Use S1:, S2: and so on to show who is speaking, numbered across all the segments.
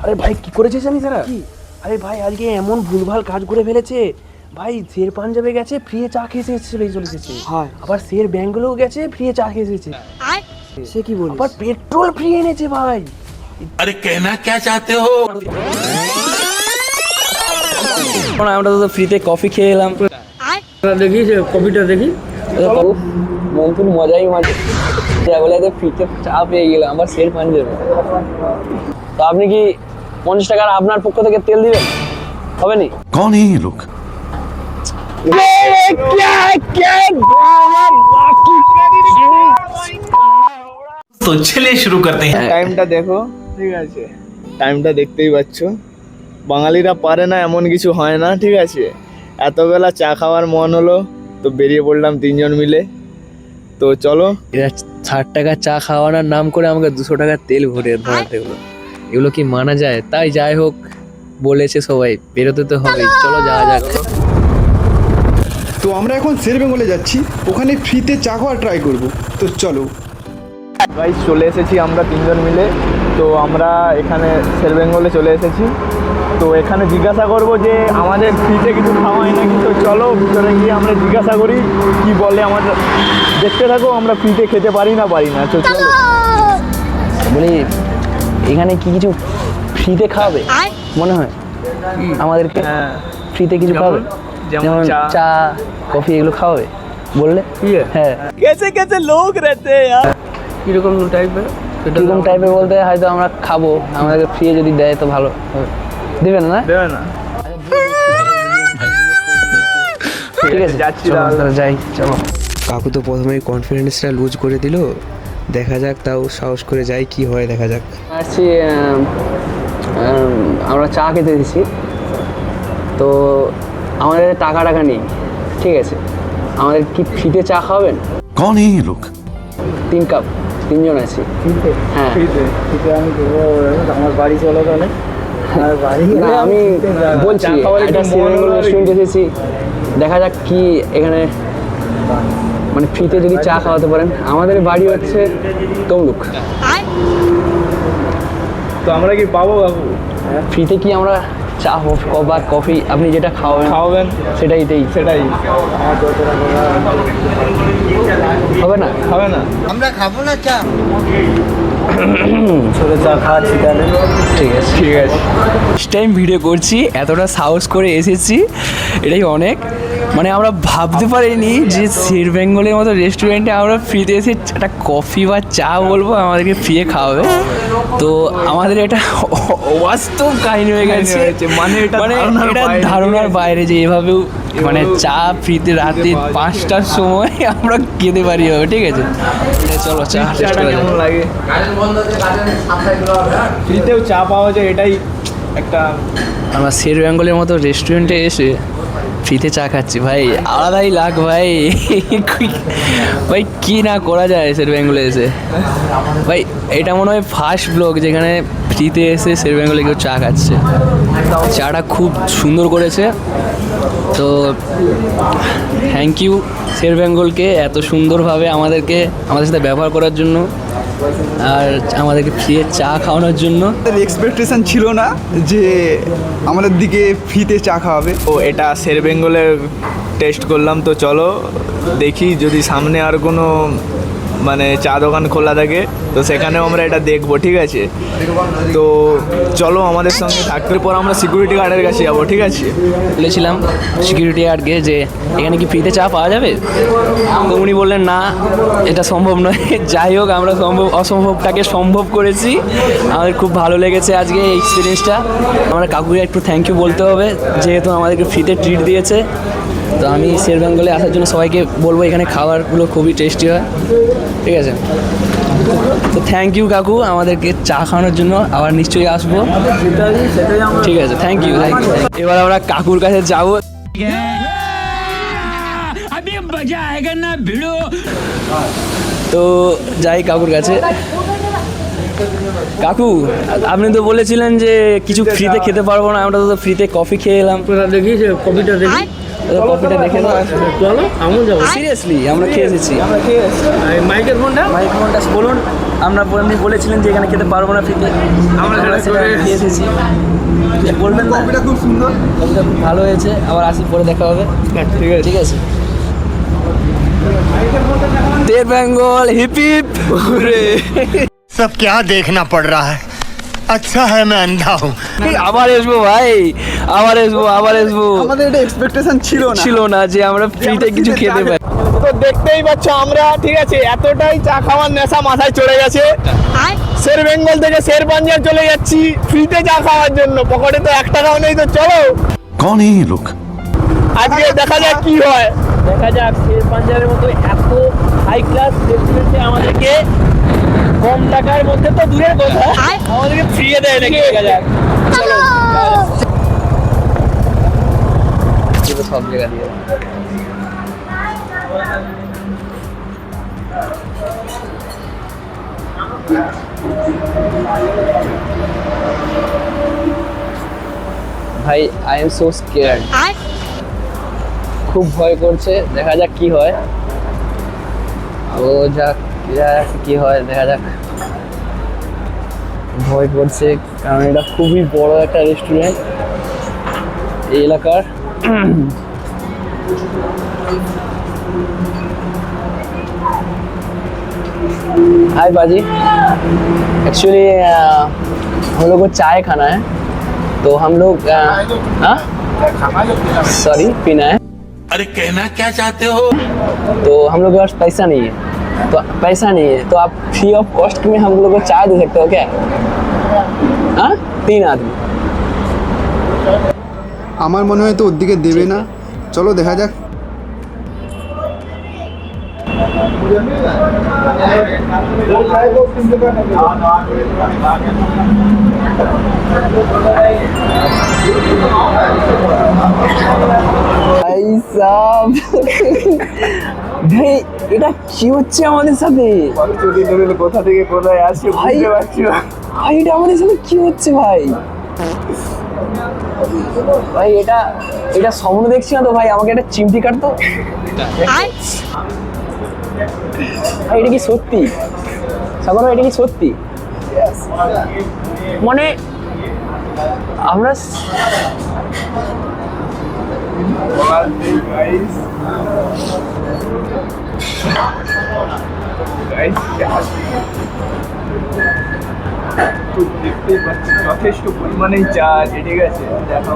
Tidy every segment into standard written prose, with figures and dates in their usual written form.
S1: আরে ভাই কি করেছিস আমি সারা? আরে ভাই আজকে এমন ভুলভাল কাজ করে ফেলেছে ভাই। শের পাঞ্জাবে গেছে ফ্রি চা খেয়ে চলে এসেছে। আবার শের ব্যাঙ্গালোর গেছে ফ্রি চা খেয়ে এসেছে।
S2: সে কি বলে?
S1: আবার পেট্রোল ফ্রি এনেছে ভাই।
S3: अरे कहना क्या चाहते हो?
S1: আমরা তো ফ্রিতে কফি খেয়ে এলাম।
S2: দেখি যে কপিটা দেখি।
S1: মন্তুর মজাই মাঝে বলে ফ্রিতে চা পেয়ে গেলাম আবার শের পাঞ্জাবে। তো আপনি কি 50 টাকার আপনার পক্ষ থেকে তেল দিবেন? হবে নি?
S3: कौन है ये लोग? तो चलिए शुरू करते हैं।
S4: টাইমটা দেখো, ঠিক আছে? টাইমটা দেখতেই পাচ্ছ। বাঙালিরা পারে না এমন কিছু হয় না, ঠিক আছে? এত বেলা চা খাওয়ার মন হলো তো বেরিয়ে পড়লাম তিনজন মিলে। তো চলো,
S1: এরা 60 টাকার চা খাওয়ানোর নাম করে আমাকে 200 টাকার তেল ভরে ধরাতে হলো। এগুলো কি মানা যায়? তাই যাই হোক, বলেছে সবাই বেরোতে তো হবেই। চলো যাওয়া যাক।
S5: তো আমরা এখন শের বেঙ্গলে যাচ্ছি, ওখানে ফ্রিতে চা খাওয়া ট্রাই করব। তো চলো
S4: গাইস চলে এসেছি আমরা তিনজন মিলে। তো আমরা এখানে শের বেঙ্গলে চলে এসেছি। তো এখানে জিজ্ঞাসা করব যে আমাদের ফ্রিতে কিছু খাওয়ায় নাকি। তো চলো ভিতরে গিয়ে আমরা জিজ্ঞাসা করি কি বলে আমাদের। দেখতে থাকো, আমরা ফ্রিতে খেতে পারি না। তো চলো।
S1: বলি এখানে কি কিছু ফ্রিতে খাওয়াবে মনে হয় আমাদেরকে?
S4: হ্যাঁ,
S1: ফ্রিতে কিছু খাওয়াবে,
S4: যেমন
S1: চা কফি এগুলো খাওয়াবে বললে? হ্যাঁ।
S4: कैसे कैसे लोग रहते हैं यार।
S2: কিরকম টাইপের?
S1: কিরকম টাইপের বলতে হয়তো আমরা খাবো, আমাদেরকে ফ্রি যদি দেয় তো ভালো হবে। দেবেন না?
S4: দেবে না?
S1: ঠিক আছে
S4: যাচ্ছি
S1: চলো,
S4: তাহলে।
S1: তাহলে যাই। চলো।
S6: কাকু তো প্রথমেই কনফিডেন্সটা লুজ করে দিল। দেখা যাক, তাও সাহস করে যাই, কি হয় দেখা যাক।
S1: আসছি, আমরা চা খেতে দিচ্ছি তো আমাদের টাকা নেই, ঠিক আছে? আমাদের কি ফ্রিতে চা খাওয়াবেন?
S3: कौन है ये लोग?
S1: 3 কাপ, 3 জন আছি। হ্যাঁ
S4: আমি আমার বাড়ি চলো তাহলে।
S1: না, আমি বলছি একটা রেস্টুরেন্ট এসেছি, দেখা যাক কি এখানে মানে ফ্রিতে যদি চা খাওয়াতে পারেন। আমাদের বাড়ি হচ্ছে তমলুক।
S4: তো আমরা কি পাবো কাকু?
S1: ফ্রিতে কি আমরা চা বা কফি আপনি যেটা খাওয়াবেন সেটাই
S4: সেটাই
S1: হবে না?
S4: হবে না?
S2: আমরা খাবো না চা।
S4: ছোটো চা খাওয়াচ্ছি তাহলে।
S1: ঠিক আছে। টাইম ভিডিও করছি, এতটা সাহস করে এসেছি, এটাই অনেক। মানে আমরা ভাবতে পারিনি যে শের বেঙ্গলের মতো রেস্টুরেন্টে আমরা ফ্রিতে এসে একটা কফি বা চা বলবো, আমাদেরকে ফ্রিয়ে খাওয়াবে। তো আমাদের এটা অবাস্তব কাহিনী হয়ে গেছে। মানে এটা ধারণার বাইরে যে এভাবেও মানে চা ফ্রিতে রাতে 5টার সময় আমরা খেতে পারি হবে। ঠিক আছে চলো চা
S4: কেমন লাগে? ফ্রিতেও চা পাওয়া যায়, এটাই একটা।
S1: আমরা শের বেঙ্গলের মতো রেস্টুরেন্টে এসে ফ্রিতে চা খাচ্ছি ভাই, আলাদাই লাগ ভাই। ভাই কি না করা যায় শের বেঙ্গলে এসে ভাই। এটা মনে হয় ফার্স্ট ব্লগ যেখানে ফ্রিতে এসে শের বেঙ্গলে কেউ চা খাচ্ছে। চাটা খুব সুন্দর করেছে, তো থ্যাংক ইউ শের বেঙ্গলকে এত সুন্দরভাবে আমাদের সাথে ব্যবহার করার জন্য আর আমাদেরকে ফ্রিতে চা খাওয়ানোর জন্য।
S5: এক্সপেকটেশন ছিল না যে আমাদের দিকে ফ্রিতে চা খাওয়াবে।
S4: ও এটা শের বেঙ্গলের টেস্ট করলাম। তো চলো দেখি যদি সামনে আর কোনো মানে চা দোকান খোলা থাকে তো সেখানেও আমরা এটা দেখবো, ঠিক আছে? তো চলো আমাদের সঙ্গে থাকতে। পর আমরা সিকিউরিটি গার্ডের কাছে যাবো, ঠিক আছে?
S1: বলেছিলাম সিকিউরিটি গার্ডকে যে এখানে কি ফ্রিতে চা পাওয়া যাবে, তো উনি বললেন না এটা সম্ভব নয়। যাই হোক আমরা অসম্ভবটাকে সম্ভব করেছি। আমাদের খুব ভালো লেগেছে আজকে এই এক্সপিরিয়েন্সটা। আমরা কাকুকে একটু থ্যাংক ইউ বলতে হবে, যেহেতু আমাদেরকে ফ্রিতে ট্রিট দিয়েছে। তো আমি শের বেঙ্গলে আসার জন্য সবাইকে বলবো এখানে খাবারগুলো খুবই টেস্টি হয়, ঠিক আছে? তো থ্যাংক ইউ কাকু আমাদেরকে চা খাওয়ানোর জন্য, আবার নিশ্চয়ই আসবো। ঠিক আছে, থ্যাংক ইউ। এবার আমরা কাকুর কাছে যাবো। তো যাই কাকুর কাছে। কাকু আপনি তো বলেছিলেন যে কিছু ফ্রিতে খেতে পারবো না, আমরা তো ফ্রিতে কফি খেয়ে এলাম।
S2: তোরা দেখিস কপিটা দেখি।
S1: কফিটা দেখে দাও।
S2: চলো আমও যাবো।
S1: সিরিয়াসলি আমরা খেয়ে এসেছি।
S2: এই মাইকের ফোনটা
S1: মাইক্রোফোনটা বলুন। আমরা আপনি বলেছিলেন যে এখানে খেতে পারবো না ফ্রিতে, আমরা সেটা খেয়ে এসেছি। বলবেন না?
S5: কপিটা খুব সুন্দর।
S1: কফিটা খুব ভালো হয়েছে, আবার আসি পরে দেখা হবে। ঠিক আছে ঠিক আছে। দের বেঙ্গল হিপ হিপ।
S7: सब क्या देखना पड़ रहा है। अच्छा है मैं अंधा हूँ।
S1: আবার আসবো ভাই, আবার আসবো আবার আসবো।
S5: আমাদের এটা এক্সপেকটেশন
S1: ছিল না যে আমরা ফ্রিতে কিছু খেতে পাই।
S4: তো দেখতেই পাচ্ছ আমরা, ঠিক আছে, এতটাই চা খাওয়ার নেশা মাথায় চড়ে গেছে। শের বেঙ্গল থেকে শের পাঞ্জাব চলে যাচ্ছি ফ্রিতে চা খাওয়ার জন্য। পকেটে তো 1 টাকাও নেই, তো চলো
S3: कौन है ये लोग?
S4: আজকে দেখা যাক কি হয়।
S1: দেখা যাক শের পাঞ্জাবের মতো এত হাই ক্লাস রেস্টুরেন্টে আমাদেরকে কম টাকার মধ্যে তো দূরের কথা আমাদেরকে ফ্রিয়ে দেয় নাকি। দেখা যাক চলো সব জায়গা দিয়ে ভাই আই এম সো স্কেয়ার্ড। খুব ভয় করছে, দেখা যাক কি হয়। ও যাক কি হয় দেখা যাক। ভয় করছে কারণ এটা খুবই বড় একটা রেস্টুরেন্ট এই এলাকার। हाय बाजी, एक्चुअली हम लोग को चाय खाना है, तो हम लोग सॉरी पीना है,
S3: अरे कहना क्या चाहते हो?
S1: तो हम लोग के पास पैसा नहीं है, तो आप फ्री ऑफ कॉस्ट में हम लोग को चाय दे सकते हो क्या? हाँ 3 आदमी।
S5: আমার মনে হয় তো ওর দিকে দেবে না, চলো দেখা যাক।
S1: ভাই সাব ভাই এটা কি হচ্ছে আমাদের সাথে?
S4: কোথা থেকে কোথায় আসছে
S1: ভাই
S4: বুঝতে পারছি না।
S1: ভাই এটা আমাদের সাথে কি হচ্ছে ভাই? ভাই এটা স্বপ্ন দেখছি না তো ভাই, আমাকে একটা চিমটি কাটতো। ভাই এটা কি সত্যি? সাগর ভাই এটা কি সত্যি? মানে আমরা
S4: দেখতেই পাচ্ছি যথেষ্ট পরিমাণে চা আছে, ঠিক আছে, দেখা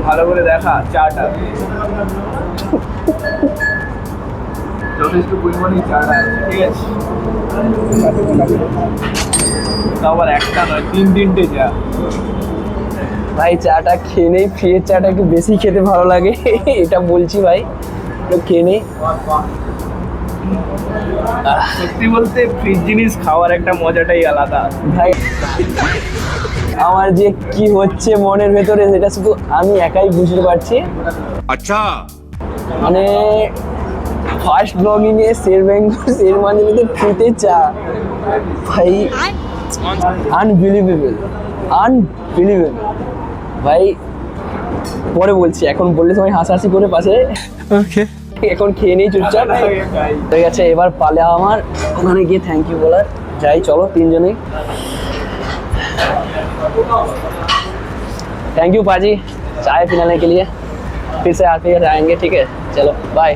S4: ভালো করে দেখা চাটা যথেষ্ট পরিমাণে চাটা আছে, ঠিক আছে। তাও আবার একটা নয় 3-3টে চা।
S1: ভাই চাটা খেয়ে নেই, ফ্রিয়ের চাটা একটু বেশি খেতে ভালো লাগে এটা বলছি ভাই, একটু খেয়ে নেই।
S4: সত্যি বলতে ফ্রিজ জিনিস খাওয়ার একটা মজাটাই আলাদা
S1: ভাই আমার যে কি হচ্ছে মনের ভেতরে সেটা শুধু আমি একাই বুঝতে পারছি।
S3: अच्छा
S1: মানে ফার্স্ট ব্লগিং এ শের পাঞ্জাবিতে ফ্রিতে চা, ভাই আনবিলিভেবল ভাই। পরে বলছি, এখন বললে সবাই হাসাহাসি করে পাশে। এখন খেয়ে নেই চুপচাপ হয়ে গেছে। এবার পালে আমার ওখানে গিয়ে থ্যাংক ইউ বলার। যাই চলো তিনজনেই। थैंक यू पाजी चाय पिलाने के लिए, फिर से आते ही आएंगे, ठीक है चलो बाय।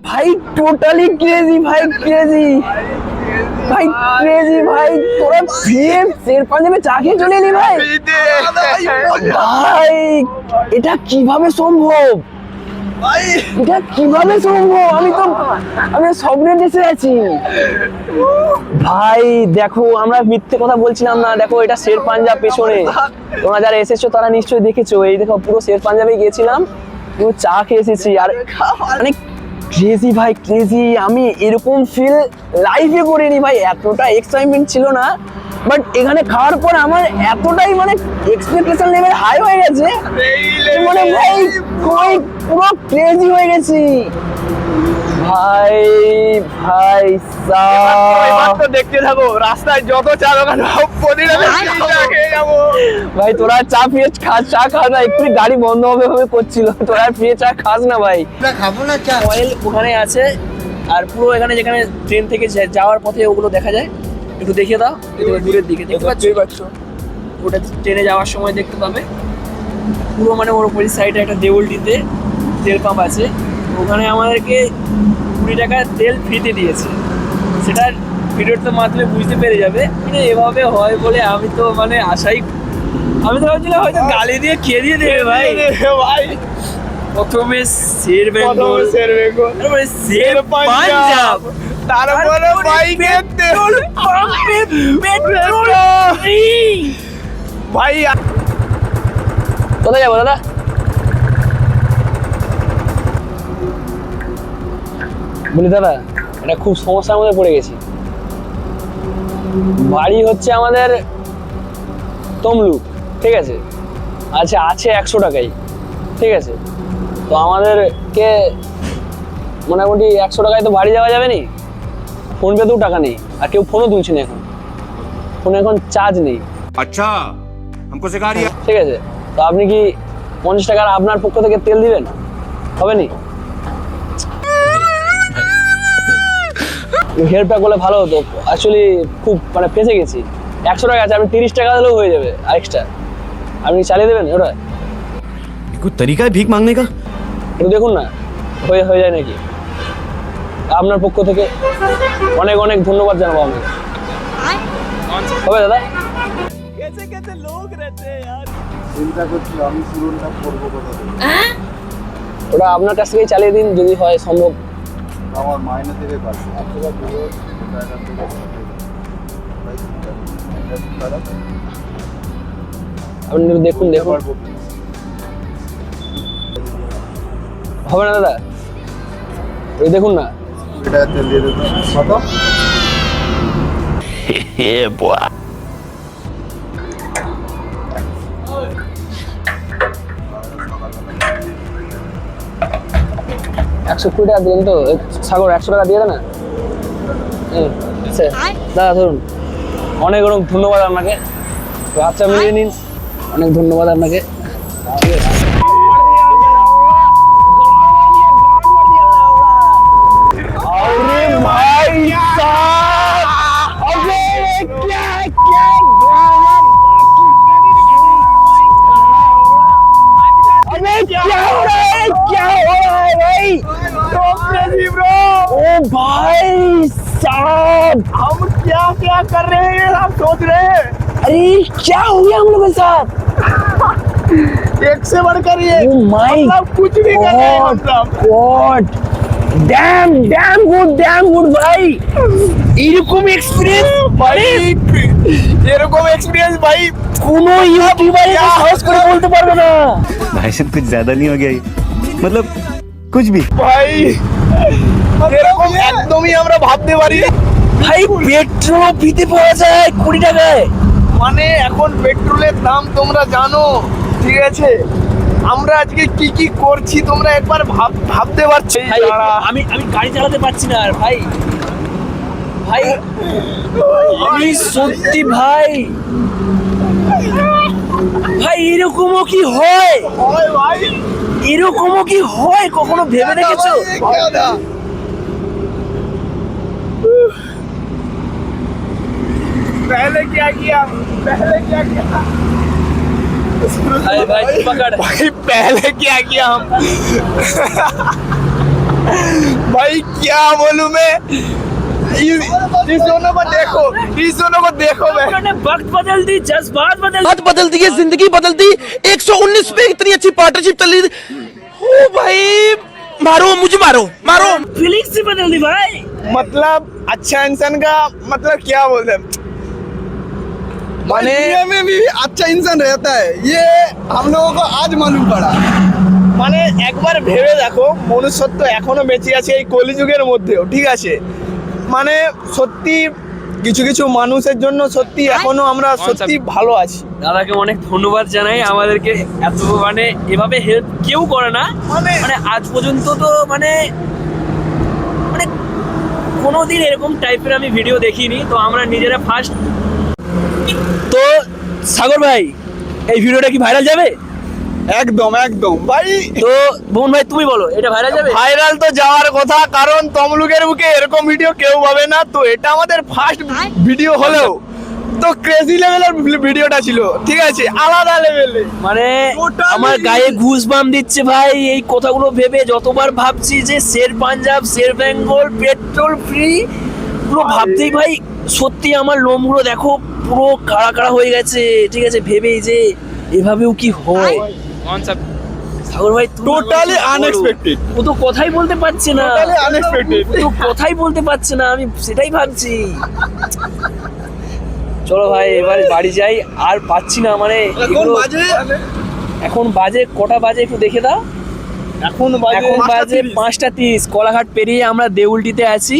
S1: भाई टोटली क्रेजी भाई, क्रेजी भाई, क्रेजी भाई। তোরা ফিরে শের পাঞ্জাবে চা খেয়ে চলে এলি ভাই? ভাই এটা কিভাবে সম্ভব? এটা কিভাবে সম্ভব? আমি স্বপ্নে দেশে আছি ভাই। দেখো আমরা মিথ্যে কথা বলছিলাম না, দেখো এটা শের পাঞ্জাব পেছনে। তোমরা যারা এসেছো তারা নিশ্চয়ই দেখেছো। এই দেখো পুরো শের পাঞ্জাবে গিয়েছিলাম, পুরো চা খেয়ে এসেছি। আর মানে ক্রেজি ভাই ক্রেজি, আমি এরকম ফিল লাইফে করিনি ভাই, এতটা এক্সাইটমেন্ট ছিল না। বাট এখানে খাওয়ার পর আমার এতটাই মানে এক্সপেকটেশন লেভেল হাই হয়ে গেছে, মানে ভাই কই পুরো ক্রেজি হয়ে গেছি ভাই। ভাই
S4: এবার তো দেখতে থাকো, রাস্তায় যত চা দোকান প্রতিদিন খেয়ে যাবো।
S1: ভাই তোরা চা পিয়ে চা খা না, একটু গাড়ি বন্ধ হবে হবে করছিল, তোরা পিয়ে চা খাস না ভাই।
S7: খাবো না চা।
S1: অয়েল ওখানে আছে, আর পুরো এখানে যেখানে ট্রেন থেকে যাওয়ার পথে ওগুলো দেখা যায়, একটু দেখিয়ে দাও। এদিকে দূরের দিকে দেখতে পাচ্ছ, ওটা ট্রেনে যাওয়ার সময় দেখতে পাবে। পুরো মানে ওর ওপরের সাইডে একটা দেউলটিতে তেল পাম্প আছে, ওখানে আমাদেরকে 20 টাকার তেল ফ্রিতে দিয়েছে। সেটার ভিডিওটার মাধ্যমে বুঝতে পেরে যাবে মানে এভাবে হয় বলে আমি তো মানে আমি তো ভাবছিলাম হয়তো গালি দিয়ে খেয়ে দিয়ে দেবে ভাই।
S4: ভাই
S1: প্রথমে শের বেঙ্গল, তারপরে শের পাঞ্জাব,
S4: তারপরে বাইকের তেল
S1: পাম্পে পেট্রোল ফ্রি।
S4: ভাই
S1: কোথায় যাবো দাদা? বলি দাদা, এটা খুব সমস্যার মধ্যে পড়ে গেছি। বাড়ি হচ্ছে আমাদের তমলুক, ঠিক আছে, আচ্ছা আছে 100 টাকাই, ঠিক আছে। তো আমাদেরকে মোটামুটি 100 টাকায় তো বাড়ি যাওয়া যাবে নি, ফোনপেতেও টাকা নেই, আর কেউ ফোনও তুলছে না এখন, ফোনে এখন চার্জ নেই।
S3: अच्छा हमको सिखा रिया।
S1: ঠিক আছে, তো আপনি কি 50 টাকার আপনার পক্ষ থেকে তেল দিবেন? হবে নি? হেল্পটা করলে ভালো হতো, অ্যাকচুয়ালি খুব মানে ফেঁসে গেছি। 100 টাকা আছে, আপনি 30 টাকা দিলেও হয়ে যাবে আরেকটা, আপনি চালিয়ে দেবেন ওটা?
S5: कुछ तरीका है भीख मांगने का?
S1: একটু দেখুন না হয়ে যায় নাকি। আপনার পক্ষ থেকে অনেক অনেক ধন্যবাদ জানাবো আমি। হবে দাদা? ওটা আপনার কাছ থেকেই চালিয়ে দিন যদি হয় সম্ভব।
S5: আমার মাইনে থেকে পাচ্ছি
S1: আপনি দেখুন হবে না দাদা? ওই দেখুন না,
S5: এটা তেল দিয়ে দেবো কত?
S1: একশো 20 টাকা দিলেন তো সাগর, 100 টাকা দিয়ে দেন না। দাদা ধরুন, অনেক অনেক ধন্যবাদ আপনাকে, আচ্ছা মিলিয়ে নিন, অনেক ধন্যবাদ আপনাকে, ঠিক আছে।
S4: अरे भाई साहब, अबे क्या अबे क्या हो रहा है, क्या हो रहा है भाई? ब्रो, ओ भाई साहब, हम क्या क्या कर रहे हैं, हम सोच रहे हैं।
S1: अरे क्या हो गया हम लोगों के साथ?
S4: एक से बढ़कर ये
S1: Oh my
S4: मतलब कुछ भी कर रहे हैं हम सब।
S1: God, damn good ভাই, এরকম এক্সপেরিয়েন্স
S4: भाई এরকম এক্সপেরিয়েন্স ভাই
S1: কোনো ইউটিউবার সাহস করে বলতে পারবে না
S5: भाई साहब कुछ ज्यादा नहीं हो गया ये? मतलब कुछ भी
S4: ভাই, এরকম একদমই আমরা ভাবতে পারি না।
S1: ভাই। পেট্রোল ফ্রিতে পাওয়া যায় 20 টাকায়,
S4: মানে এখন পেট্রোলের দাম তোমরা জানো, ঠিক আছে, আমরা আজকে কি কি করছি তোমরা একবার ভাবতে পারছি?
S1: ভাই আমি গাড়ি চালাতে পারছি না আর ভাই আমি সত্যি ভাই এরকমও কি হয়?
S4: ভাই
S1: এরকমও কি হয় কখনো ভেবে দেখেছো?
S4: पहले क्या किया
S1: भाई पकड़
S4: भाई पहले क्या किया हम भाई क्या बोलूं मैं, इस दोनों को देखो मैं
S1: मैंने वक्त बदल दी, जज्बात
S8: बदल दिए, जिंदगी बदल दी। 119 पे इतनी अच्छी पार्टनरशिप चल रही थी। ओ भाई मुझे मारो
S1: फीलिंग्स से बदल दी भाई।
S4: मतलब अच्छा इंसान का मतलब क्या बोलते हैं,
S5: माने में भी अच्छा इंसान रहता है, ये हम लोगों को आज मालूम पड़ा।
S4: মানে একবার ভেবে দেখো, মনুষ্যত্ব এখনো বেঁচে আছে এই কলিযুগের মধ্যেও, ঠিক আছে? মানে সত্যি কিছু কিছু মানুষের জন্য সত্যি এখনো আমরা সত্যি ভালো আছি।
S1: দাদাকে অনেক ধন্যবাদ জানাই, আমাদেরকে এত মানে এভাবে হেল্প কেউ করে না, মানে আজ পর্যন্ত তো মানে মানে কোনোদিন এরকম টাইপের আমি ভিডিও দেখিনি, তো আমরা নিজেরা ফার্স্ট। তো সাগর ভাই, এই ভিডিওটা কি ভাইরাল যাবে?
S4: একদম একদম ভাই,
S1: তো বোন ভাই তুমি বলো, এটা ভাইরাল যাবে?
S4: ভাইরাল তো যাওয়ার কথা, কারণ তমলুকের বুকে এরকম ভিডিও কেউ পাবে না। তো এটা আমাদের ফার্স্ট ভিডিও হলেও তো ক্রেজি লেভেলের ভিডিওটা ছিল, ঠিক আছে, আলাদা লেভেলে।
S1: মানে
S4: Totally.
S1: আমার গায়ে ঘুষবাম দিচ্ছে ভাই এই কথাগুলো ভেবে। যতবার ভাবছি যে শের পাঞ্জাব, শের বেঙ্গল, পেট্রোল ফ্রি, পুরো ভাবতেই ভাই সত্যি আমার লোমগুলো দেখো পুরো কাড়া কাড়া হয়ে গেছে, ঠিক আছে, ভেবেই যে এভাবেও কি হয়। সাগর ভাই
S4: Totally unexpected.
S1: ও তো কথাই বলতে পারছে না,
S4: Totally unexpected.
S1: ও তো কথাই বলতে পারছে না, আমি সেটাই ভাবছি। চলো ভাই এবার বাড়ি যাই, আর পাচ্ছি না মানে এখন বাজে কটা বাজে একটু দেখে দাও।
S4: এখন
S1: এখন বাজে 5:30, কলাঘাট পেরিয়ে আমরা দেউলটিতে আছি।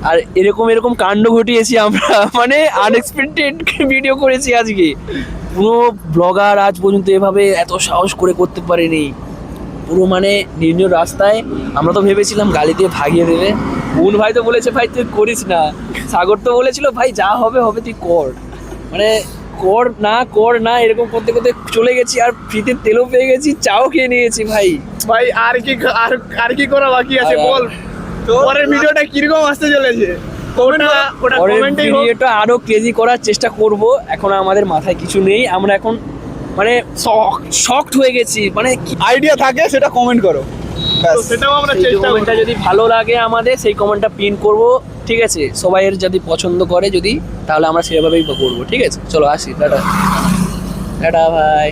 S1: আর এরকম কাণ্ড ঘটিয়েছি আমরা, মানে আনএক্সপেক্টেড ভিডিও করেছি আজকে। পুরো ব্লগার আজ পর্যন্ত এভাবে এত সাহস করে করতে পারেনি। পুরো মানে নির্জন রাস্তায় আমরা তো ভেবেছিলাম গালি দিয়ে ভাগিয়ে দেবে। বোন ভাই তো বলেছে ভাই তুই করিস না, সাগর তো বলেছিল ভাই যা হবে হবে তুই কর, মানে কর না এরকম করতে করতে চলে গেছি। আর ফ্রিতে তেলও পেয়ে গেছি, চাও খেয়ে নিয়েছি ভাই।
S4: ভাই আর কি করা বাকি আছে বল? পরের ভিডিওটা কিরকম আসতে চলেছে ওটা কমেন্টে
S1: ভিডিওটা আরো ক্রেজি করার চেষ্টা করব। এখন আমাদের মাথায় কিছু নেই, আমরা এখন মানে শকড হয়ে গেছি। মানে
S4: আইডিয়া থাকে সেটা কমেন্ট করো, সেটাও আমরা চেষ্টা করব।
S1: কমেন্টটা যদি ভালো লাগে আমাদের, সেই কমেন্টটা পিন করব, ঠিক আছে? সবাইয়ের যদি পছন্দ করে যদি, তাহলে আমরা সেভাবেই করবো, ঠিক আছে? চলো আসি, টাটা টাটা ভাই।